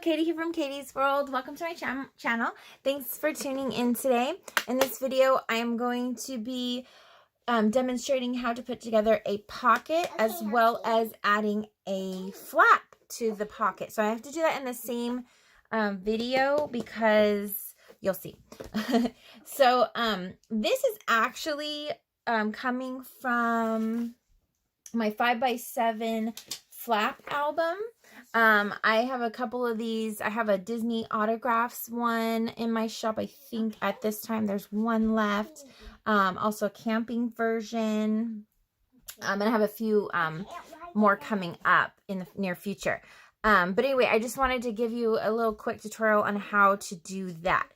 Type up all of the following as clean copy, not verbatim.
Katie here from Katie's World. Welcome to my channel. Thanks for tuning in today. In this video, I am going to be demonstrating how to put together a pocket as well as adding a flap to the pocket. So I have to do that in the same video because you'll see. So this is actually coming from my 5x7 flap album. I have a couple of these. I have a Disney autographs one in my shop. I think at this time there's one left. Also a camping version. And I have a few more coming up in the near future. But anyway, I just wanted to give you a little quick tutorial on how to do that.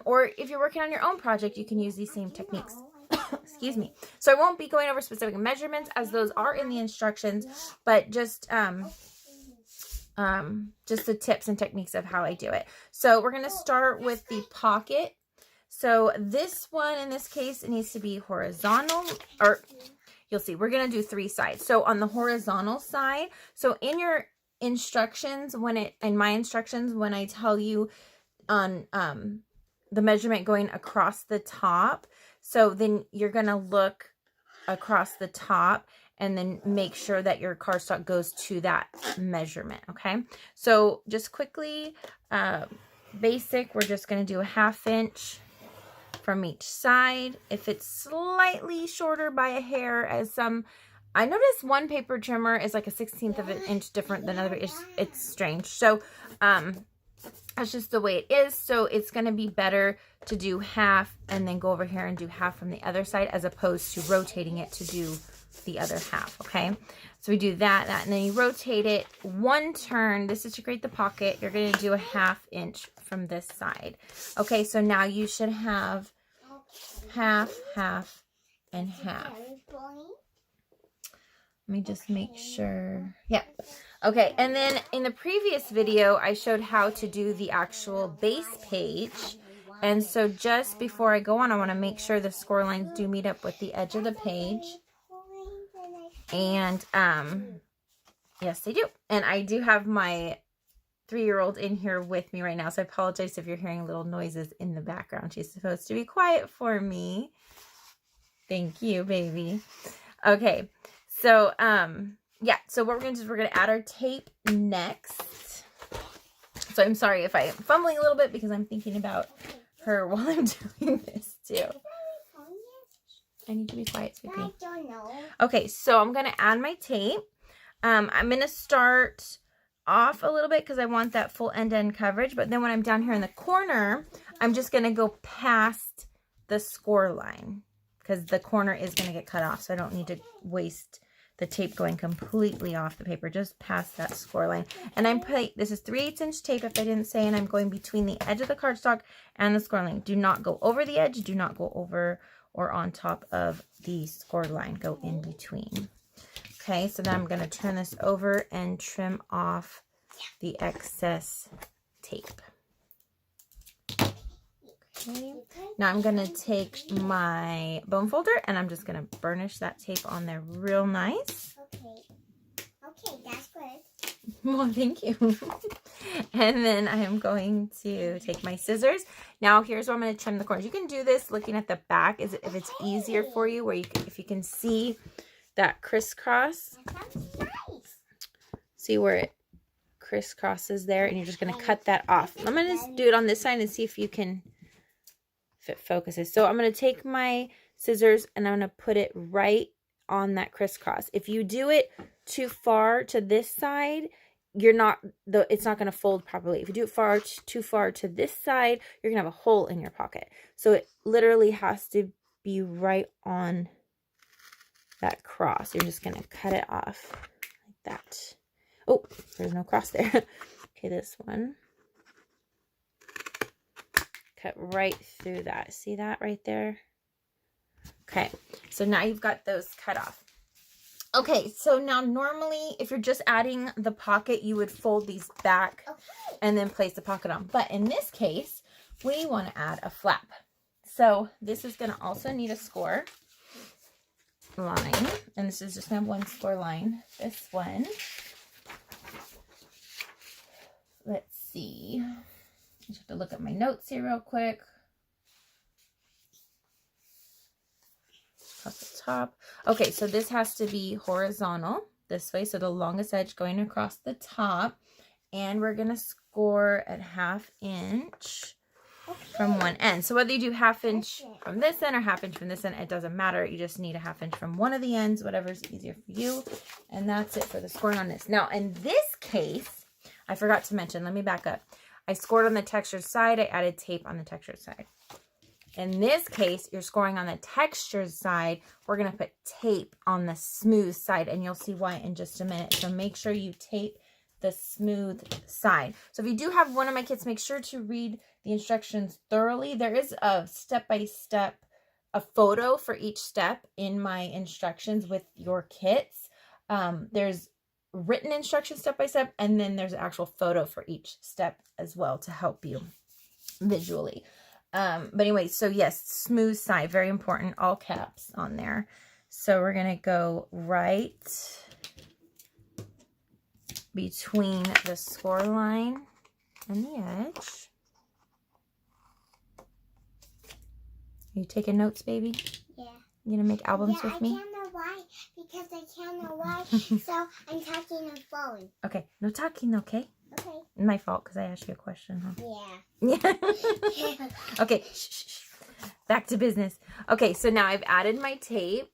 Or if you're working on your own project, you can use these same techniques. Excuse me. So I won't be going over specific measurements as those are in the instructions, but just the tips and techniques of how I do it. So we're going to start with the pocket. So this one, in this case, it needs to be horizontal, or you'll see, we're going to do 3 sides. So on the horizontal side, so in your instructions, in my instructions, when I tell you on, the measurement going across the top, so then you're going to look across the top and then make sure that your cardstock goes to that measurement, okay? So just quickly, basic, we're just going to do a 1/2 inch from each side. If it's slightly shorter by a hair, as I noticed one paper trimmer is like a 1/16 of an inch different than another. It's strange. So that's just the way it is. So it's going to be better to do 1/2 and then go over here and do 1/2 from the other side, as opposed to rotating it to do the other 1/2. Okay, so we do that, and then you rotate it 1 turn. This is to create the pocket. You're going to do a 1/2 inch from this side. Okay, so now you should have 1/2, 1/2, and 1/2. Let me just make sure. Yeah. Okay, and then in the previous video, I showed how to do the actual base page. And so just before I go on, I want to make sure the score lines do meet up with the edge of the page. And yes, they do. And I do have my 3-year-old in here with me right now, so I apologize if you're hearing little noises in the background. She's supposed to be quiet for me. Thank you, baby. Okay, so yeah, so what we're going to do is we're going to add our tape next. So I'm sorry if I'm fumbling a little bit because I'm thinking about her while I'm doing this too. I need to be quiet, Sweetie. I don't know. Okay, so I'm going to add my tape. I'm going to start off a little bit because I want that full end-to-end coverage. But then when I'm down here in the corner, I'm just going to go past the score line because the corner is going to get cut off. So I don't need to waste the tape going completely off the paper, just past that score line. And this is 3/8 inch tape, if I didn't say, and I'm going between the edge of the cardstock and the score line. Do not go over the edge. Do not go over or on top of the score line. Go in between. Okay, so then I'm going to turn this over and trim off the excess tape. Okay, now I'm going to take my bone folder and I'm just going to burnish that tape on there real nice. Okay, that's good. Well, thank you. And then I'm going to take my scissors. Now here's where I'm going to trim the corners. You can do this looking at the back if it's easier for you, where if you can see that crisscross. See where it crisscrosses there, and you're just going to cut that off. I'm going to do it on this side and see if it focuses. So I'm going to take my scissors and I'm going to put it right on that crisscross. If you do it too far to this side, it's not going to fold properly. If you do it too far to this side, you're going to have a hole in your pocket. So it literally has to be right on that cross. You're just going to cut it off like that. Oh, there's no cross there. Okay, this one. Cut right through that. See that right there? Okay, so now you've got those cut off. Okay, so now normally if you're just adding the pocket, you would fold these back and then place the pocket on. But in this case, we want to add a flap. So this is going to also need a score line. And this is just going to have one score line. This one. Let's see. I just have to look at my notes here real quick. Across the top. Okay, so this has to be horizontal this way, so the longest edge going across the top, and we're gonna score at 1/2 inch from one end. So whether you do 1/2 inch from this end or 1/2 inch from this end, it doesn't matter. You just need a 1/2 inch from one of the ends, whatever's easier for you. And that's it for the scoring on this. Now in this case, I forgot to mention, let me back up. I scored on the textured side, I added tape on the textured side. In this case, you're scoring on the textured side. We're going to put tape on the smooth side, and you'll see why in just a minute. So make sure you tape the smooth side. So if you do have one of my kits, make sure to read the instructions thoroughly. There is a step-by-step, a photo for each step in my instructions with your kits. There's written instructions step-by-step, and then there's an actual photo for each step as well to help you visually. But anyway, so yes, smooth side, very important, all caps on there. So we're going to go right between the score line and the edge. Are you taking notes, baby? Yeah. You going to make albums with me? I can't know why, because I can't know why, so I'm talking on the phone. Okay, no talking, okay? Okay. My fault, because I asked you a question, huh? Yeah. Yeah. Okay, shh. Back to business. Okay, so now I've added my tape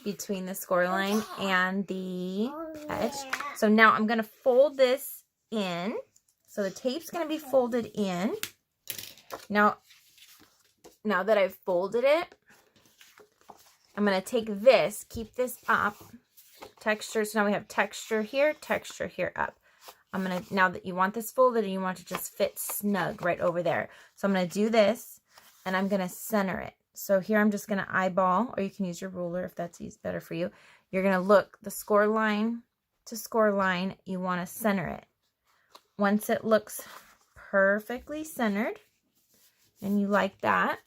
between the score line and the edge. So now I'm going to fold this in. So the tape's going to be folded in. Now that I've folded it, I'm going to take this, keep this up, texture. So now we have texture here up. I'm going to, now that you want this folded and you want it to just fit snug right over there. So I'm going to do this and I'm going to center it. So here I'm just going to eyeball, or you can use your ruler if that's better for you. You're going to look the score line to score line. You want to center it. Once it looks perfectly centered and you like that,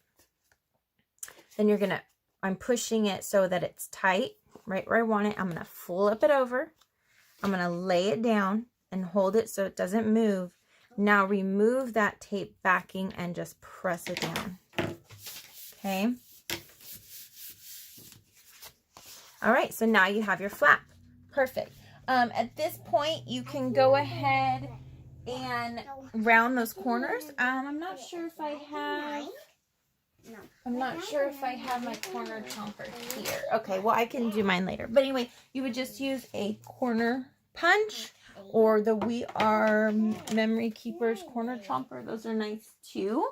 then you're going to, I'm pushing it so that it's tight right where I want it. I'm going to flip it over. I'm going to lay it down and hold it so it doesn't move. Now remove that tape backing and just press it down. Okay. All right, so now you have your flap. Perfect. At this point, you can go ahead and round those corners. I'm not sure if I have my corner chomper here. Okay, well, I can do mine later. But anyway, you would just use a corner punch or the We Are Memory Keepers corner chomper. Those are nice too.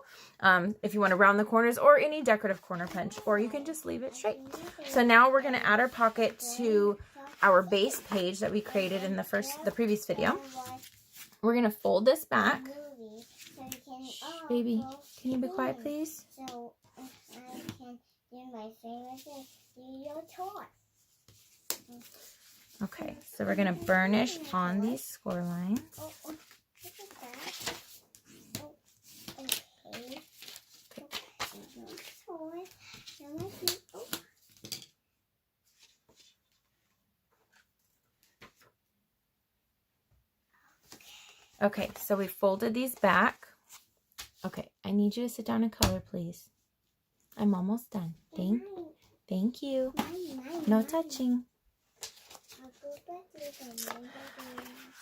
If you want to round the corners, or any decorative corner punch, or you can just leave it straight. So now we're going to add our pocket to our base page that we created in the previous video. We're going to fold this back. Shh, baby, can you be quiet, please? So I can do my favorite thing, do your toy. Okay, so we're going to burnish on these score lines. Look at that. Okay. Okay, so we folded these back. Okay, I need you to sit down and color, please. I'm almost done. Thank you. No touching.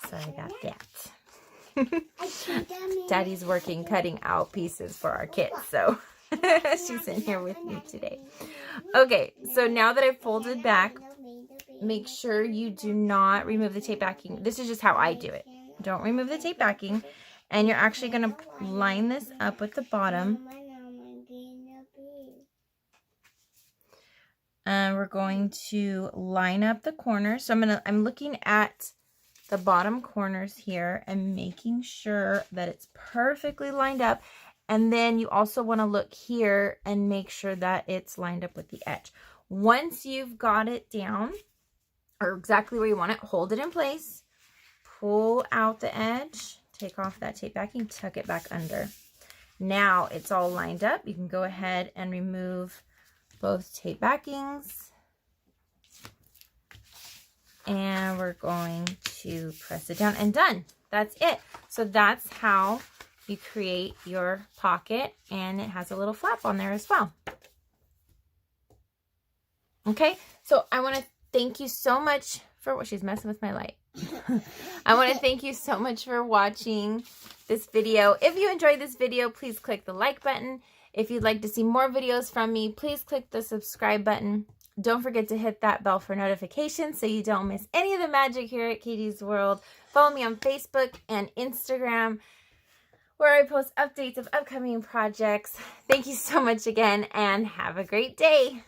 Sorry about that. Daddy's working cutting out pieces for our kids, so she's in here with me today. Okay, so now that I've folded back, make sure you do not remove the tape backing. This is just how I do it. Don't remove the tape backing, and you're actually going to line this up with the bottom. And we're going to line up the corners. So I'm looking at the bottom corners here and making sure that it's perfectly lined up. And then you also want to look here and make sure that it's lined up with the edge. Once you've got it down, or exactly where you want it, hold it in place, pull out the edge, take off that tape backing, tuck it back under. Now it's all lined up. You can go ahead and remove both tape backings, and we're going to press it down, and done. that's it. So that's how you create your pocket, and it has a little flap on there as well. Okay, so I want to thank you so much for what she's messing with my light. I want to thank you so much for watching this video. If you enjoyed this video, please click the like button. If you'd like to see more videos from me, please click the subscribe button. Don't forget to hit that bell for notifications so you don't miss any of the magic here at Katie's World. Follow me on Facebook and Instagram, where I post updates of upcoming projects. Thank you so much again, and have a great day.